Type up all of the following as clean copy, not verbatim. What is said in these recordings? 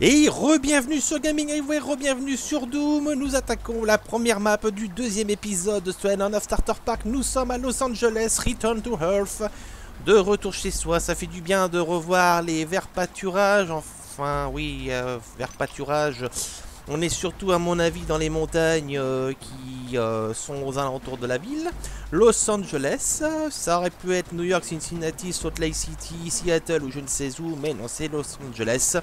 Et re-bienvenue sur Gaming Everywhere, re-bienvenue sur Doom. Nous attaquons la première map du deuxième épisode de Swan of Starter Pack. Nous sommes à Los Angeles, Return to Earth. De retour chez soi, ça fait du bien de revoir les verts pâturages. Enfin, oui, verts pâturages. On est surtout, à mon avis, dans les montagnes qui sont aux alentours de la ville. Los Angeles, ça aurait pu être New York, Cincinnati, Salt Lake City, Seattle ou je ne sais où, mais non, c'est Los Angeles.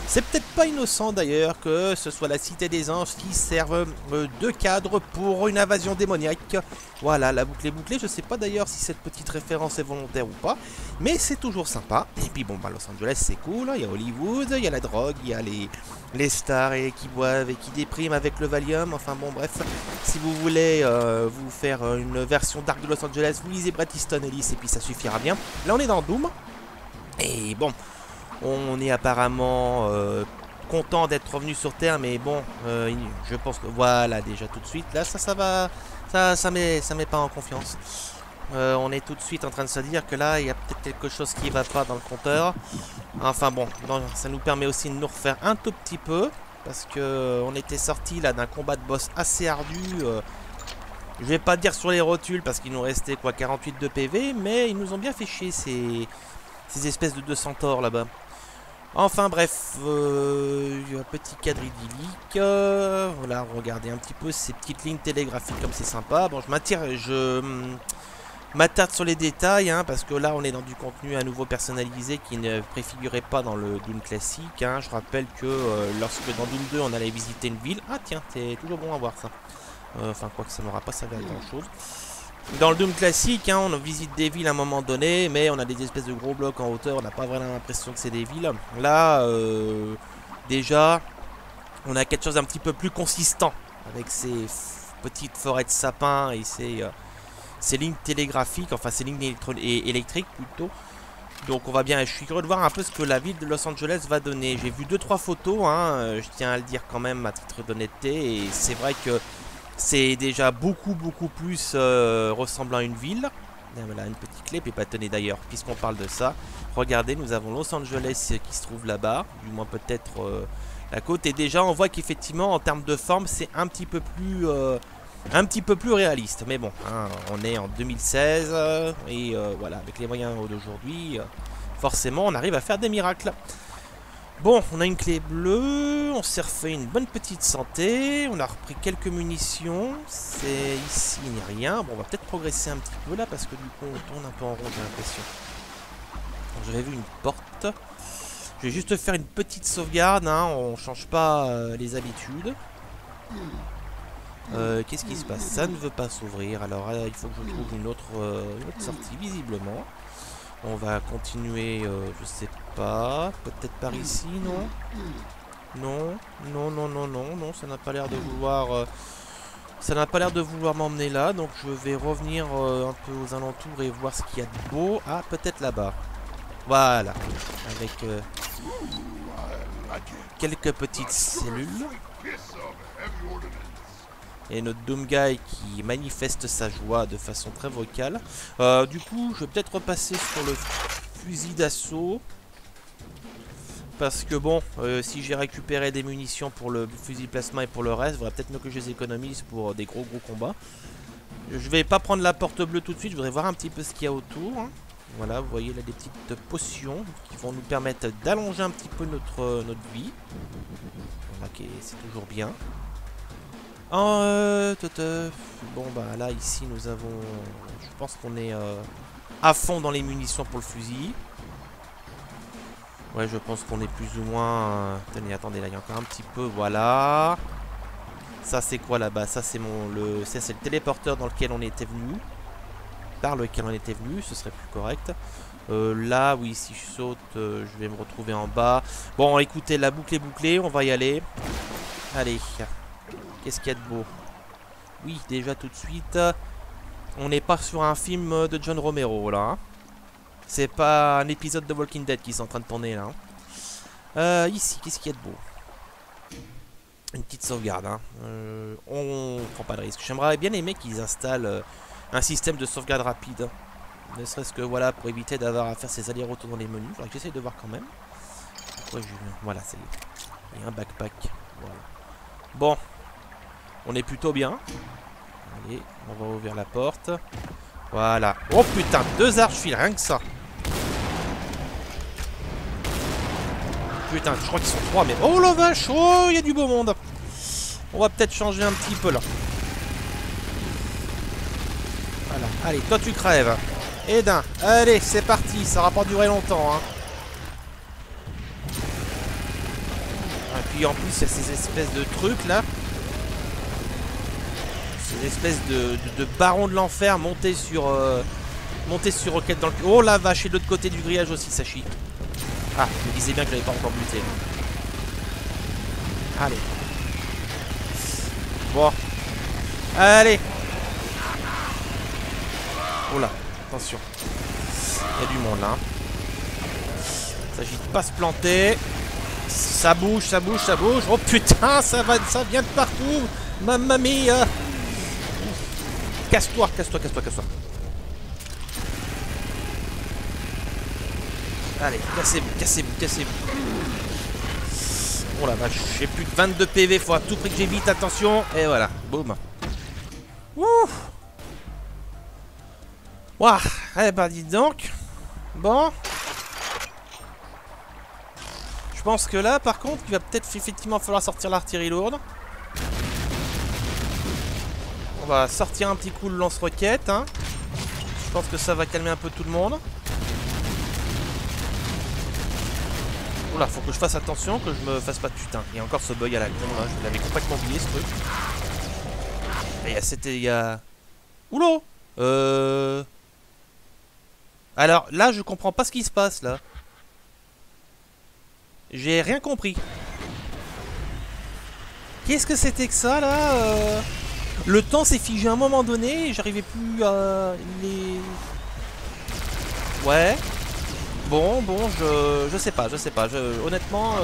C'est peut-être pas innocent d'ailleurs que ce soit la Cité des Anges qui serve de cadre pour une invasion démoniaque. Voilà, la boucle est bouclée. Je sais pas d'ailleurs si cette petite référence est volontaire ou pas, mais c'est toujours sympa. Et puis bon, bah, Los Angeles c'est cool, il y a Hollywood, il y a la drogue, il y a les stars et qui boivent et qui dépriment avec le Valium. Enfin bon, bref, si vous voulez vous faire une version dark de Los Angeles, vous lisez Bret Easton Ellis et puis ça suffira bien. Là on est dans Doom et bon, on est apparemment content d'être revenu sur Terre, mais bon, je pense que voilà, déjà tout de suite là ça va, ça met pas en confiance. On est tout de suite en train de se dire que là il y a peut-être quelque chose qui va pas dans le compteur. Enfin bon, ça nous permet aussi de nous refaire un tout petit peu, parce que on était sorti là d'un combat de boss assez ardu. Je vais pas dire sur les rotules parce qu'il nous restait quoi, 48 de PV, mais ils nous ont bien fait chier ces espèces de 200 torts là-bas. Enfin bref, un petit cadre idyllique. Voilà, regardez un petit peu ces petites lignes télégraphiques comme c'est sympa. Bon, je m'attarde sur les détails, hein, parce que là on est dans du contenu à nouveau personnalisé qui ne préfigurait pas dans le Doom classique. Hein. Je rappelle que lorsque dans Doom 2 on allait visiter une ville, ah tiens, c'est toujours bon à voir ça. Enfin, quoi que ça n'aura pas servi à grand chose. Dans le Doom classique, hein, on visite des villes à un moment donné, mais on a des espèces de gros blocs en hauteur, on n'a pas vraiment l'impression que c'est des villes. Là, déjà, on a quelque chose d'un petit peu plus consistant, avec ces petites forêts de sapins et ces lignes télégraphiques, enfin ces lignes électriques plutôt. Donc on va bien, je suis curieux de voir un peu ce que la ville de Los Angeles va donner. J'ai vu 2-3 photos, hein, je tiens à le dire quand même à titre d'honnêteté, et c'est vrai que c'est déjà beaucoup plus ressemblant à une ville. Voilà une petite clé, puis pas tenez d'ailleurs, puisqu'on parle de ça. Regardez, nous avons Los Angeles qui se trouve là-bas, du moins peut-être la côte. Et déjà on voit qu'effectivement en termes de forme c'est un petit peu plus réaliste. Mais bon, hein, on est en 2016 et voilà, avec les moyens d'aujourd'hui, forcément on arrive à faire des miracles. Bon, on a une clé bleue, on s'est refait une bonne petite santé, on a repris quelques munitions, c'est ici, il n'y a rien. Bon, on va peut-être progresser un petit peu là, parce que du coup on tourne un peu en rond, j'ai l'impression. J'avais vu une porte. Je vais juste faire une petite sauvegarde, hein, on change pas les habitudes. Qu'est-ce qui se passe? Ça ne veut pas s'ouvrir, alors il faut que je trouve une autre sortie, visiblement. On va continuer, je sais pas, peut-être par ici, non? Non, ça n'a pas l'air de vouloir... ça n'a pas l'air de vouloir m'emmener là, donc je vais revenir un peu aux alentours et voir ce qu'il y a de beau. Ah, peut-être là-bas. Voilà, avec quelques petites cellules. Et notre Doom Guy qui manifeste sa joie de façon très vocale. Du coup, je vais peut-être repasser sur le fusil d'assaut. Parce que bon, si j'ai récupéré des munitions pour le fusil plasma et pour le reste, il faudrait peut-être mieux que je les économise pour des gros combats. Je vais pas prendre la porte bleue tout de suite, je voudrais voir un petit peu ce qu'il y a autour. Voilà, vous voyez là des petites potions qui vont nous permettre d'allonger un petit peu notre vie. Ok, c'est toujours bien. Bon bah là ici nous avons, je pense qu'on est à fond dans les munitions pour le fusil. Ouais, je pense qu'on est plus ou moins... Tenez, attendez, là il y a encore un petit peu, voilà. Ça c'est quoi là-bas? Ça c'est c'est le téléporteur dans lequel on était venu. Par lequel on était venu, ce serait plus correct. Là, oui, si je saute, je vais me retrouver en bas. Bon, écoutez, la boucle est bouclée, on va y aller. Allez. Qu'est-ce qu'il y a de beau? Oui, déjà tout de suite, on n'est pas sur un film de John Romero, là. Hein. C'est pas un épisode de Walking Dead qui est en train de tourner, là. Hein. Ici, qu'est-ce qu'il y a de beau? Une petite sauvegarde, hein. On prend pas de risque. J'aimerais bien aimer qu'ils installent un système de sauvegarde rapide. Ne serait-ce que, voilà, pour éviter d'avoir à faire ces allers-retours dans les menus. Faudrait que j'essaye de voir quand même. Pourquoi je... Voilà, c'est... Et un backpack. Voilà. Bon. On est plutôt bien. Allez, on va ouvrir la porte. Voilà. Oh putain, 2 archfiles, rien que ça. Putain, je crois qu'ils sont 3, mais... Oh la vache, oh, il y a du beau monde. On va peut-être changer un petit peu là. Voilà, allez, toi tu crèves. Et d'un, allez, c'est parti, ça va pas durer longtemps, hein. Et puis en plus, il y a ces espèces de trucs là. Ces espèces de barons de l'enfer montés sur Rocket dans le... Oh la vache, et de l'autre côté du grillage aussi, ça chie. Ah, je me disais bien que je n'avais pas encore buté. Allez. Bon. Allez. Oh là, attention. Il y a du monde là. Il s'agit de pas se planter. Ça bouge, ça bouge, ça bouge. Oh putain, ça vient de partout. Mamma mia. Casse-toi, casse-toi, casse-toi, casse-toi. Allez, cassez-vous, cassez-vous, cassez-vous. Oh la vache, j'ai plus de 22 PV, faut à tout prix que j'évite, attention. Et voilà, boum. Ouh. Ouah, eh ben dis donc. Bon. Je pense que là, par contre, il va peut-être effectivement falloir sortir l'artillerie lourde. On va sortir un petit coup le lance-roquette, hein. Je pense que ça va calmer un peu tout le monde. Oula, faut que je fasse attention, que je me fasse pas de putain. Il y a encore ce bug à la con là, je l'avais complètement oublié ce truc. Et c'était il y a... Oula. Alors là, je comprends pas ce qui se passe là. J'ai rien compris. Qu'est-ce que c'était que ça là Le temps s'est figé à un moment donné et j'arrivais plus à les... Ouais. Bon, je sais pas, honnêtement,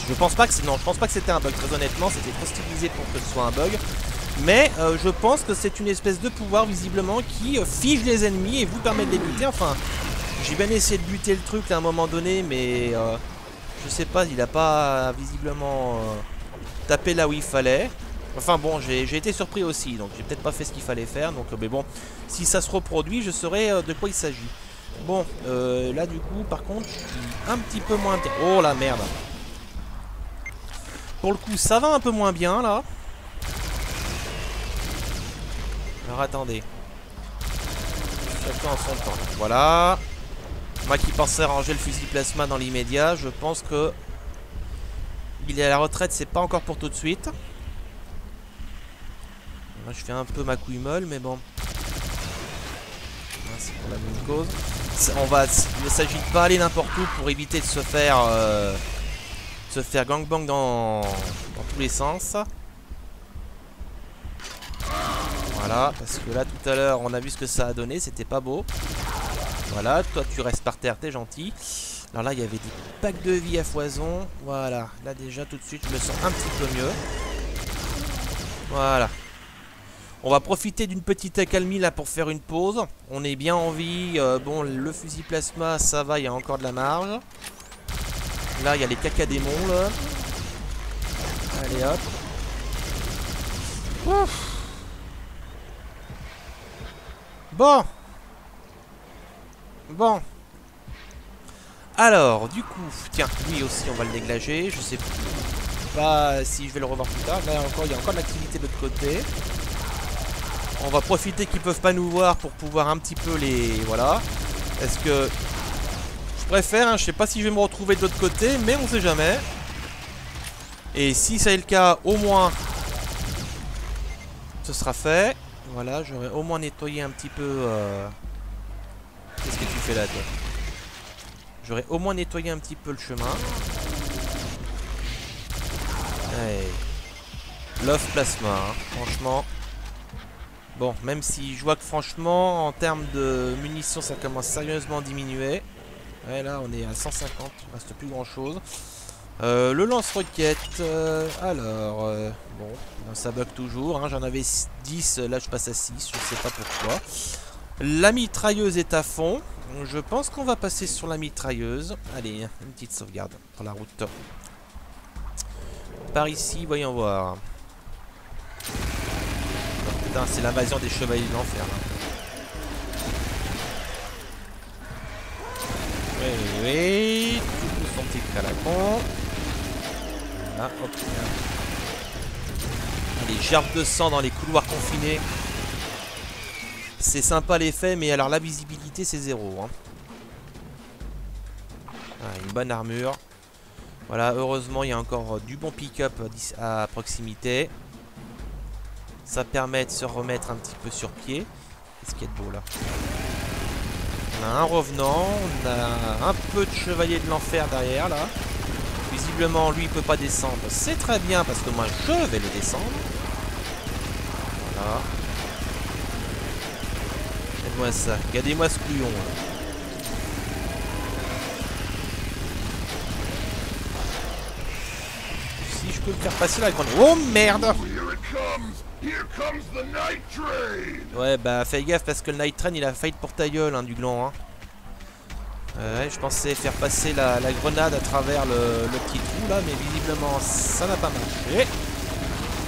je pense pas que c'est... Non, je pense pas que c'était un bug, très honnêtement, c'était trop stylisé pour que ce soit un bug. Mais je pense que c'est une espèce de pouvoir, visiblement, qui fige les ennemis et vous permet de les buter. Enfin, j'ai bien essayé de buter le truc là, à un moment donné, mais je sais pas, il a pas visiblement tapé là où il fallait. Enfin bon, j'ai été surpris aussi, donc j'ai peut-être pas fait ce qu'il fallait faire, donc mais bon, si ça se reproduit, je saurai de quoi il s'agit. Bon, là du coup, par contre, je suis un petit peu moins bien. Oh la merde. Pour le coup, ça va un peu moins bien, là. Alors attendez. Chacun en son temps. Voilà. Moi qui pensais ranger le fusil plasma dans l'immédiat, je pense que... Il est à la retraite, c'est pas encore pour tout de suite. Moi je fais un peu ma couille molle, mais bon. C'est pour la même cause. Il ne s'agit de pas aller n'importe où pour éviter de se faire gangbang dans tous les sens. Voilà, parce que là tout à l'heure on a vu ce que ça a donné, c'était pas beau. Voilà, toi tu restes par terre, t'es gentil. Alors là il y avait des packs de vie à foison. Voilà, là déjà tout de suite je me sens un petit peu mieux. Voilà. On va profiter d'une petite accalmie là pour faire une pause. On est bien en vie. Bon, le fusil plasma, ça va, il y a encore de la marge. Là, il y a les cacadémons là. Allez hop. Ouf. Bon. Bon. Alors, du coup, tiens, lui aussi, on va le déglager. Je sais pas si je vais le revoir plus tard. Là, il y a encore de l'activité de l'autre côté. On va profiter qu'ils peuvent pas nous voir pour pouvoir un petit peu les... Voilà. Est-ce que... Je préfère, hein, je sais pas si je vais me retrouver de l'autre côté, mais on sait jamais. Et si ça est le cas, au moins... Ce sera fait. Voilà, j'aurais au moins nettoyé un petit peu... Qu'est-ce que tu fais là, toi? J'aurais au moins nettoyé un petit peu le chemin. Hey. Love plasma, hein, franchement... Bon, même si je vois que franchement, en termes de munitions, ça commence sérieusement à diminuer. Ouais, là, on est à 150, il ne reste plus grand chose. Le lance-roquette, alors, bon, ça bug toujours. Hein, j'en avais 10, là je passe à 6, je sais pas pourquoi. La mitrailleuse est à fond. Je pense qu'on va passer sur la mitrailleuse. Allez, une petite sauvegarde pour la route. Par ici, voyons voir. Oh, putain, c'est l'invasion des chevaliers de l'enfer. Oui, oui, oui. Tout son petit calacon. Voilà, hop. Allez, gerbe de sang dans les couloirs confinés. C'est sympa l'effet, mais alors la visibilité c'est zéro. Hein. Ah, une bonne armure. Voilà, heureusement il y a encore du bon pick-up à proximité. Ça permet de se remettre un petit peu sur pied. Qu'est-ce qu'il y a de beau là? On a un revenant, on a un peu de chevalier de l'enfer derrière là. Visiblement lui il peut pas descendre. C'est très bien parce que moi je vais le descendre. Voilà. Regardez-moi ça, regardez-moi ce couillon. Si je peux me faire passer la grande... Oh merde! Ouais bah fais gaffe parce que le Night Train il a fight pour ta gueule hein, du gland hein. Ouais, je pensais faire passer la grenade à travers le petit trou là, mais visiblement ça n'a pas marché.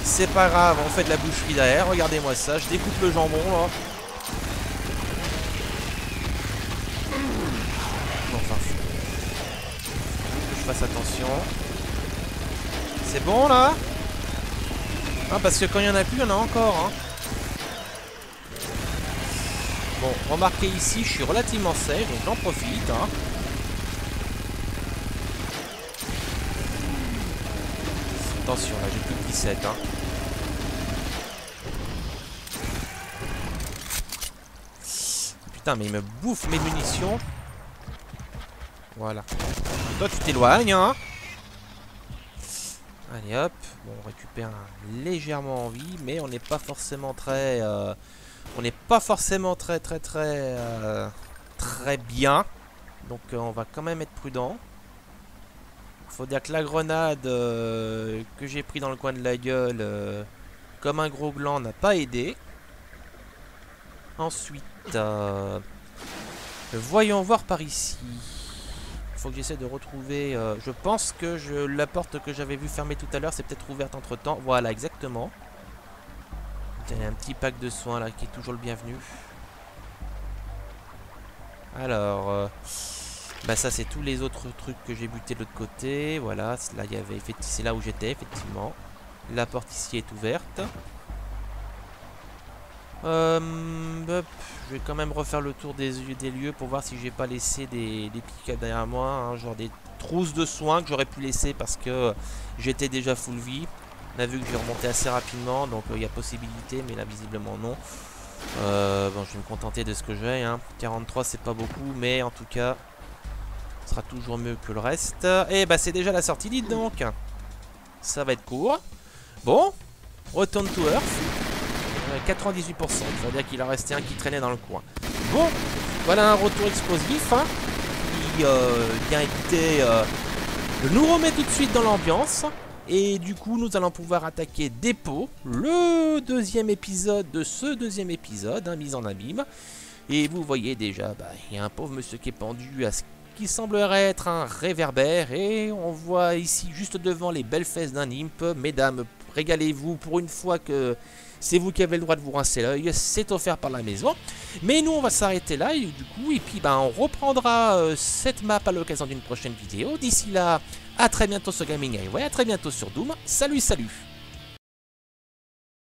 C'est pas grave, on fait de la boucherie derrière, regardez-moi ça, je découpe le jambon là. Enfin, faut que je fasse attention. C'est bon là? Ah, parce que quand il y en a plus, il y en a encore hein. Bon, remarquez ici, je suis relativement safe, donc j'en profite hein. Attention là, j'ai plus que 17 hein. Putain, mais il me bouffe mes munitions. Voilà. Toi, tu t'éloignes hein. Allez hop, bon, on récupère légèrement en vie, mais on n'est pas forcément très... on n'est pas forcément très bien. Donc on va quand même être prudent. Faut dire que la grenade que j'ai pris dans le coin de la gueule comme un gros gland n'a pas aidé. Ensuite, voyons voir par ici. Faut que j'essaie de retrouver... je pense que la porte que j'avais vue fermée tout à l'heure, c'est peut-être ouverte entre temps. Voilà, exactement. Il y a un petit pack de soins là qui est toujours le bienvenu. Alors, bah ça c'est tous les autres trucs que j'ai butés de l'autre côté. Voilà, là il y avait, c'est là où j'étais effectivement. La porte ici est ouverte. Je vais quand même refaire le tour des lieux pour voir si j'ai pas laissé des pick-up derrière moi, hein, genre des trousses de soins que j'aurais pu laisser parce que j'étais déjà full vie. On a vu que j'ai remonté assez rapidement, donc il y a possibilité, mais là visiblement non. Bon, je vais me contenter de ce que j'ai. Hein. 43 c'est pas beaucoup, mais en tout cas, ce sera toujours mieux que le reste. Et bah c'est déjà la sortie, dites donc. Ça va être court. Bon, Return to Earth. 98%, ça veut dire qu'il en restait un qui traînait dans le coin. Bon, voilà un retour explosif hein, qui vient éviter de nous remettre tout de suite dans l'ambiance. Et du coup, nous allons pouvoir attaquer Dépôt, le deuxième épisode de ce deuxième épisode, hein, mise en abîme. Et vous voyez déjà, bah, il y a un pauvre monsieur qui est pendu à ce qui semblerait être un réverbère. Et on voit ici, juste devant les belles fesses d'un imp. Mesdames, régalez-vous pour une fois que... c'est vous qui avez le droit de vous rincer l'œil, c'est offert par la maison. Mais nous on va s'arrêter là et du coup, et puis on reprendra cette map à l'occasion d'une prochaine vidéo. D'ici là, à très bientôt sur Gaming Highway, à très bientôt sur Doom. Salut, salut!